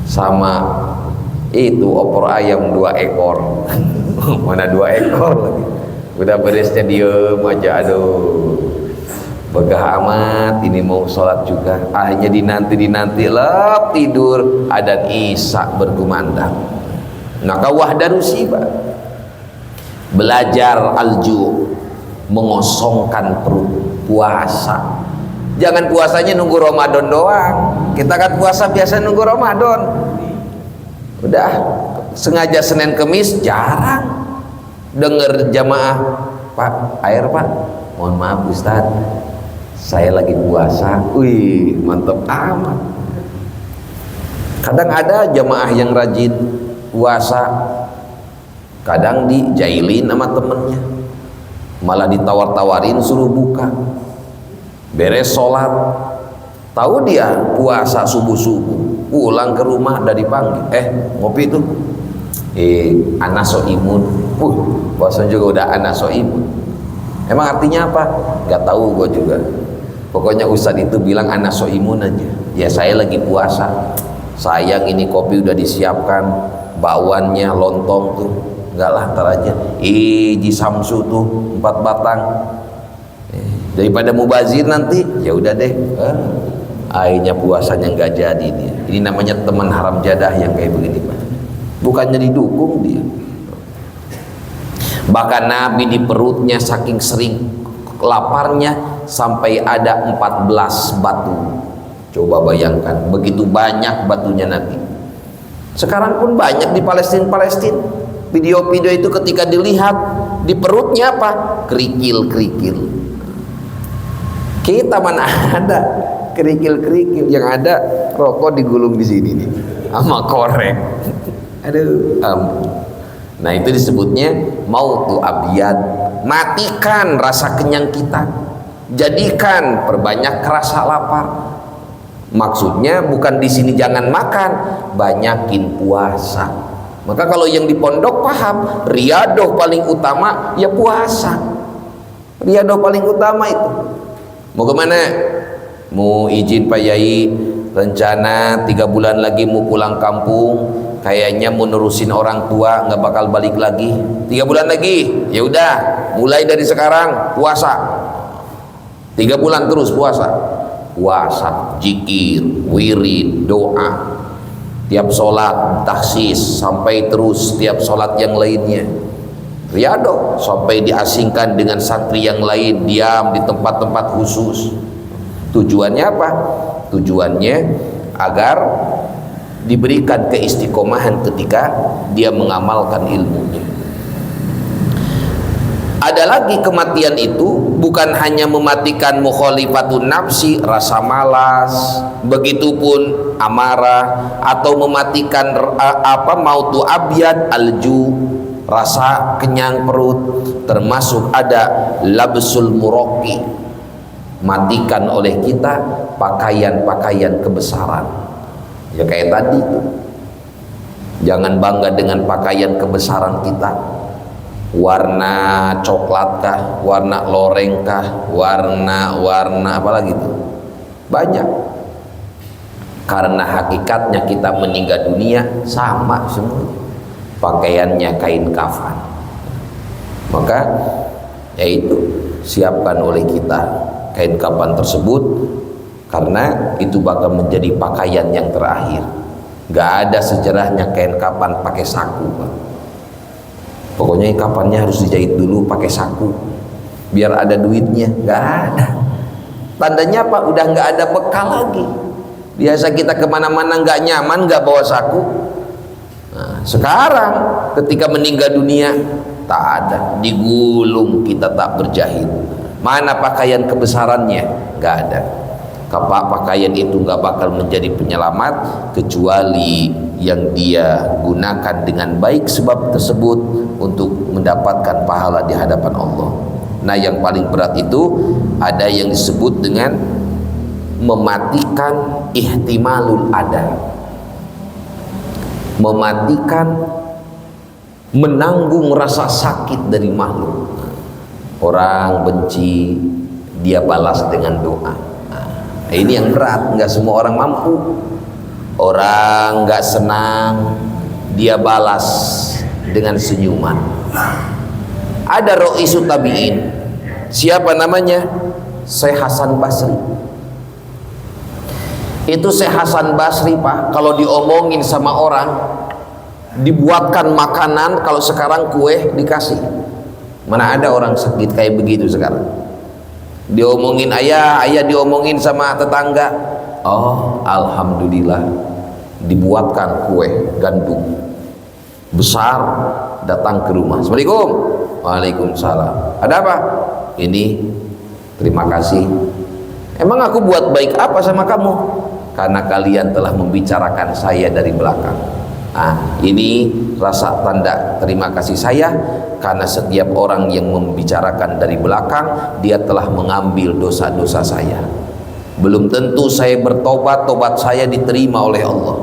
sama itu opor ayam 2 ekor. Mana 2 ekor lagi, udah beresnya diem aja. Aduh, begah amat, ini mau sholat juga, akhirnya dinanti lep tidur, adzan isya berkumandang. Maka wahdaru siba, belajar alju, mengosongkan perut, puasa. Jangan puasanya nunggu Ramadan doang. Kita kan puasa biasa nunggu Ramadan. Udah sengaja Senin Kemis jarang denger jamaah, Pak, air Pak, mohon maaf Ustaz, saya lagi puasa. Wih, mantap amat. Kadang ada jamaah yang rajin puasa, kadang dijailin sama temennya, malah ditawar-tawarin suruh buka. Beres sholat, tahu dia puasa subuh-subuh, pulang ke rumah udah dipanggil, ngopi tuh, ana soimun. Puasa juga udah ana soimun. Emang artinya apa? Gak tahu gue juga. Pokoknya ustadz itu bilang ana soimun aja. Ya saya lagi puasa. Sayang ini kopi udah disiapkan, bakwannya lontong tuh. Enggak lah, ntar aja. Ji samsu tuh 4 batang. Daripada mubazir nanti, ya udah deh. Akhirnya puasanya nggak jadi dia. Ini namanya teman haram jadah yang kayak begini Pak. Bukannya didukung dia. Bahkan Nabi di perutnya saking sering laparnya sampai ada 14 batu. Coba bayangkan, begitu banyak batunya Nabi. Sekarang pun banyak di Palestina. Video-video itu ketika dilihat di perutnya apa? Kerikil-kerikil. Kita mana ada kerikil-kerikil, yang ada rokok digulung di sini nih sama korek. Aduh, nah itu disebutnya mautu abiyad. Matikan rasa kenyang kita, jadikan perbanyak rasa lapar. Maksudnya bukan di sini jangan makan, banyakin puasa. Maka kalau yang di pondok paham, riadoh paling utama ya puasa. Riadoh paling utama itu. Mau kemana? Mau izin Pak Yai, rencana 3 bulan lagi mau pulang kampung. Kayaknya mau nerusin orang tua, nggak bakal balik lagi. 3 bulan lagi, ya udah. Mulai dari sekarang puasa. 3 bulan terus puasa. Puasa, zikir, wirid, doa. Tiap sholat, taksis, sampai terus tiap sholat yang lainnya. Riadoh sampai diasingkan dengan santri yang lain, diam di tempat-tempat khusus. Tujuannya apa? Tujuannya agar diberikan keistiqomahan ketika dia mengamalkan ilmunya. Ada lagi kematian itu bukan hanya mematikan mukhalifatun nafsi, rasa malas, begitupun amarah, atau mematikan mautu abyad, alju, rasa kenyang perut. Termasuk ada labsul muraqi, matikan oleh kita pakaian-pakaian kebesaran. Ya kayak tadi, jangan bangga dengan pakaian kebesaran kita. Warna coklat kah, warna loreng kah, warna apa lagi itu banyak. Karena hakikatnya kita meninggal dunia sama semua, pakaiannya kain kafan. Maka yaitu siapkan oleh kita kain kafan tersebut, karena itu bakal menjadi pakaian yang terakhir. Gak ada sejarahnya kain kafan pakai saku Pak. Pokoknya kafannya harus dijahit dulu pakai saku biar ada duitnya. Gak ada. Tandanya apa? Udah gak ada bekal lagi. Biasa kita kemana-mana gak nyaman, gak bawa saku. Nah, sekarang ketika meninggal dunia tak ada, digulung, kita tak berjahit. Mana pakaian kebesarannya? Gak ada. Pakaian itu nggak bakal menjadi penyelamat kecuali yang dia gunakan dengan baik sebab tersebut untuk mendapatkan pahala di hadapan Allah. Nah, yang paling berat itu ada yang disebut dengan mematikan ihtimalul ada, mematikan menanggung rasa sakit dari makhluk. Orang benci, dia balas dengan doa. Nah, ini yang berat, nggak semua orang mampu. Orang nggak senang, dia balas dengan senyuman. Ada Ra'isul Tabi'in, siapa namanya? Syekh Hasan Basri. Itu Syekh Hasan Basri, Pak, kalau diomongin sama orang, dibuatkan makanan, kalau sekarang kue dikasih. Mana ada orang sakit kayak begitu sekarang? Diomongin ayah diomongin sama tetangga, oh alhamdulillah, dibuatkan kue gandum besar, datang ke rumah. Assalamualaikum. Waalaikumsalam. Ada apa? Ini terima kasih. Emang aku buat baik apa sama kamu? Karena kalian telah membicarakan saya dari belakang. Nah, ini rasa tanda terima kasih saya, karena setiap orang yang membicarakan dari belakang, dia telah mengambil dosa-dosa saya. Belum tentu saya bertobat, tobat saya diterima oleh Allah.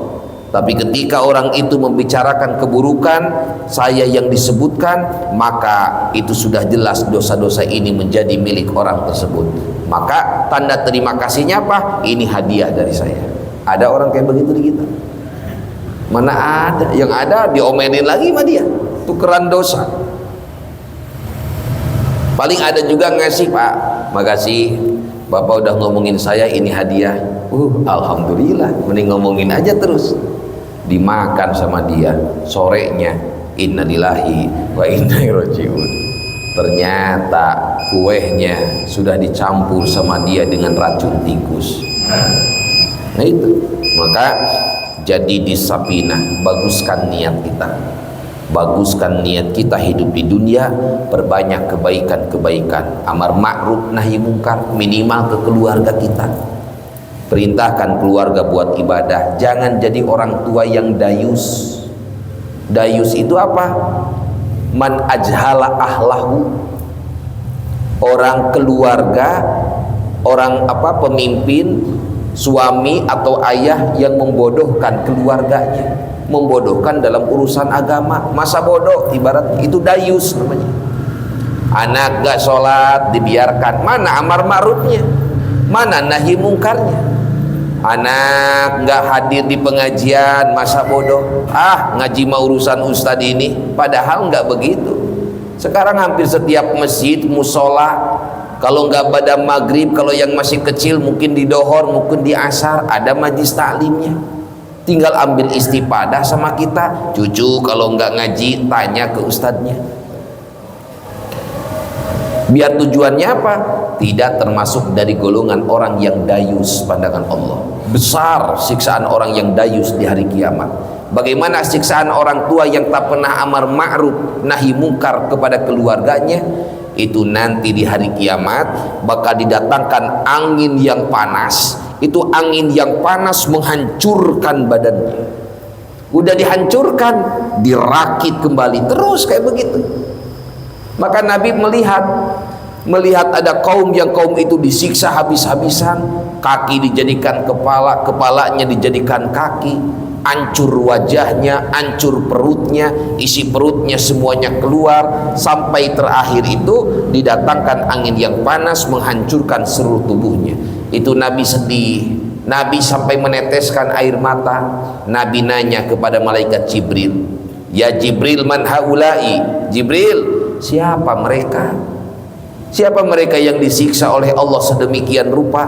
Tapi ketika orang itu membicarakan keburukan saya yang disebutkan, maka itu sudah jelas dosa-dosa ini menjadi milik orang tersebut. Maka tanda terima kasihnya apa? Ini hadiah dari saya. Ada orang kayak begitu di kita? Mana ada? Yang ada diomelin lagi sama dia, tukeran dosa. Paling ada juga ngasih, Pak, makasih Bapak udah ngomongin saya, ini hadiah. Alhamdulillah, mending ngomongin aja terus. Dimakan sama dia, sorenya innalillahi wa inna ilaihi rajiun. Ternyata kuehnya sudah dicampur sama dia dengan racun tikus. Nah itu, maka jadi di Sapinah, baguskan niat kita, baguskan niat kita hidup di dunia, perbanyak kebaikan-kebaikan, amar ma'ruf nahi mungkar, minimal ke keluarga kita. Perintahkan keluarga buat ibadah. Jangan jadi orang tua yang dayus. Dayus itu apa? Man ajhala ahlahu. Orang keluarga, orang apa, pemimpin, suami atau ayah yang membodohkan keluarganya, membodohkan dalam urusan agama. Masa bodoh, ibarat itu dayus namanya. Anak gak sholat dibiarkan, mana amar ma'rufnya, mana nahi mungkarnya. Anak gak hadir di pengajian, masa bodoh, ngaji mah urusan ustadz ini. Padahal gak begitu. Sekarang hampir setiap masjid, musola, kalau nggak pada maghrib, kalau yang masih kecil mungkin di dohor, mungkin di asar, ada majlis taklimnya. Tinggal ambil istifadah sama kita. Cucu kalau nggak ngaji, tanya ke ustadznya. Biar tujuannya apa? Tidak termasuk dari golongan orang yang dayus pandangan Allah. Besar siksaan orang yang dayus di hari kiamat. Bagaimana siksaan orang tua yang tak pernah amar ma'ruf nahi mungkar kepada keluarganya? Itu nanti di hari kiamat bakal didatangkan angin yang panas. Itu angin yang panas menghancurkan badannya. Udah dihancurkan, dirakit kembali terus kayak begitu. Maka Nabi melihat ada kaum yang kaum itu disiksa habis-habisan, kaki dijadikan kepala, kepalanya dijadikan kaki, hancur wajahnya, hancur perutnya, isi perutnya semuanya keluar, sampai terakhir itu didatangkan angin yang panas menghancurkan seluruh tubuhnya. Itu Nabi sedih, Nabi sampai meneteskan air mata. Nabi nanya kepada malaikat Jibril, ya Jibril, man haulai? Jibril, siapa mereka? Siapa mereka yang disiksa oleh Allah sedemikian rupa?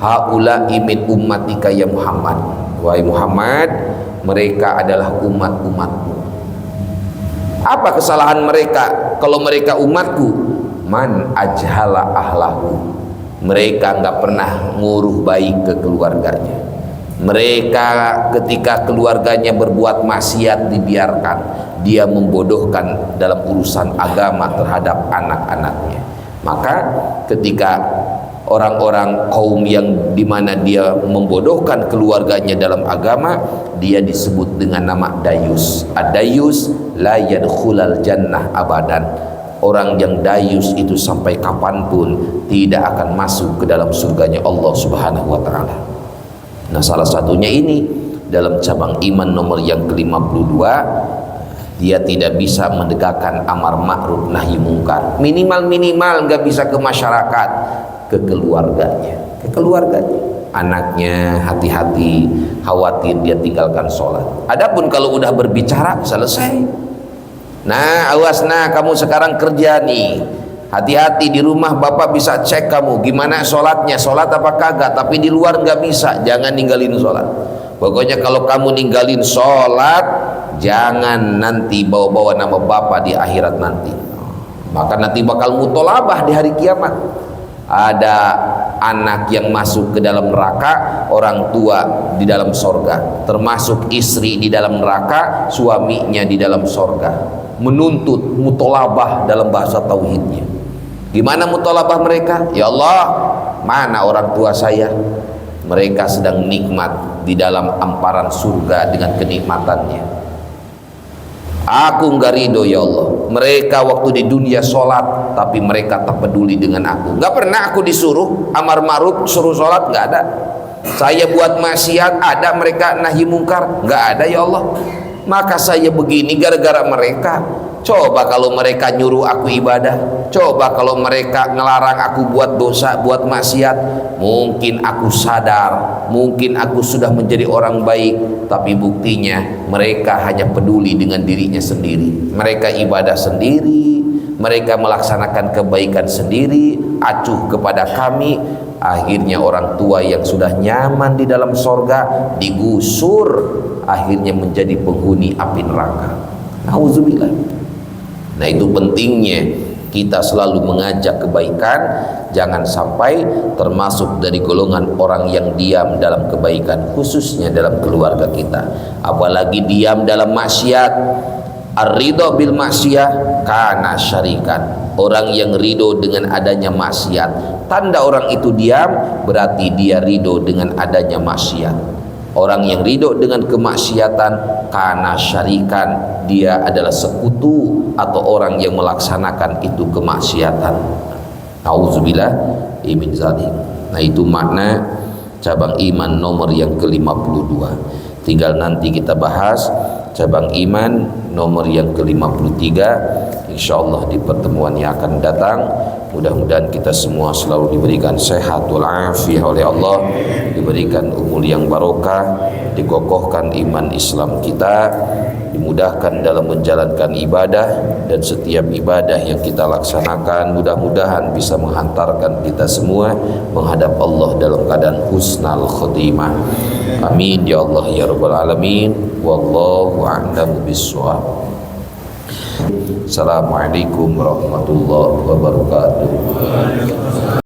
Haulai min ummatika ya Muhammad. Wahai Muhammad, mereka adalah umat-umatmu. Apa kesalahan mereka? Kalau mereka umatku, man ajhala ahlahu. Mereka nggak pernah nguruh baik ke keluarganya. Mereka ketika keluarganya berbuat maksiat dibiarkan, dia membodohkan dalam urusan agama terhadap anak-anaknya. Maka ketika orang-orang kaum yang dimana dia membodohkan keluarganya dalam agama, dia disebut dengan nama dayus. Ad-dayus la yadkhulal jannah abadan. Orang yang dayus itu sampai kapanpun tidak akan masuk ke dalam surganya Allah Subhanahu wa ta'ala. Nah, salah satunya ini dalam cabang iman nomor yang ke-52, dia tidak bisa menegakkan amar ma'ruf nahi mungkar. Minimal nggak bisa ke masyarakat, ke keluarganya. Anaknya hati-hati, khawatir dia tinggalkan sholat. Adapun kalau udah berbicara, selesai. Nah, awas nah, kamu sekarang kerja nih, hati-hati di rumah, bapak bisa cek kamu gimana sholatnya, sholat apa kagak. Tapi di luar nggak bisa, jangan ninggalin sholat. Pokoknya kalau kamu ninggalin sholat, jangan nanti bawa-bawa nama bapak di akhirat nanti. Maka nanti bakal mutolabah di hari kiamat. Ada anak yang masuk ke dalam neraka, orang tua di dalam sorga, termasuk istri di dalam neraka, suaminya di dalam sorga. Menuntut mutolabah dalam bahasa tauhidnya. Gimana mutolabah mereka? Ya Allah, mana orang tua saya? Mereka sedang nikmat di dalam amparan surga dengan kenikmatannya. Aku enggak ridho ya Allah. Mereka waktu di dunia sholat, tapi mereka tak peduli dengan aku. Enggak pernah aku disuruh amar ma'ruf, suruh sholat, enggak ada. Saya buat maksiat, ada. Mereka nahi mungkar, enggak ada ya Allah. Maka saya begini gara-gara mereka. Coba kalau mereka nyuruh aku ibadah, coba kalau mereka ngelarang aku buat dosa, buat maksiat, mungkin aku sadar, mungkin aku sudah menjadi orang baik. Tapi buktinya mereka hanya peduli dengan dirinya sendiri. Mereka ibadah sendiri, mereka melaksanakan kebaikan sendiri, acuh kepada kami. Akhirnya orang tua yang sudah nyaman di dalam sorga digusur, akhirnya menjadi penghuni api neraka. Nauzubillah. Nah, itu pentingnya kita selalu mengajak kebaikan, jangan sampai termasuk dari golongan orang yang diam dalam kebaikan, khususnya dalam keluarga kita. Apalagi diam dalam maksiat. Ar-ridho bil maksiyah kana syarikan. Orang yang ridho dengan adanya maksiat, tanda orang itu diam berarti dia ridho dengan adanya maksiat. Orang yang ridho dengan kemaksiatan, kana syarikan, dia adalah sekutu atau orang yang melaksanakan itu kemaksiatan. Auzubillah min zalik. Nah, itu makna cabang iman nomor yang ke-52. Tinggal nanti kita bahas cabang iman nomor yang ke-53, insyaallah di pertemuan yang akan datang. Mudah-mudahan kita semua selalu diberikan sehat wal afiyah oleh Allah, diberikan umur yang barokah, dikokohkan iman Islam kita, dimudahkan dalam menjalankan ibadah, dan setiap ibadah yang kita laksanakan mudah-mudahan bisa menghantarkan kita semua menghadap Allah dalam keadaan husnal khotimah. Amin ya Allah ya rabbal alamin. Wallahu a'lamu bissawab. Assalamualaikum warahmatullahi wabarakatuh.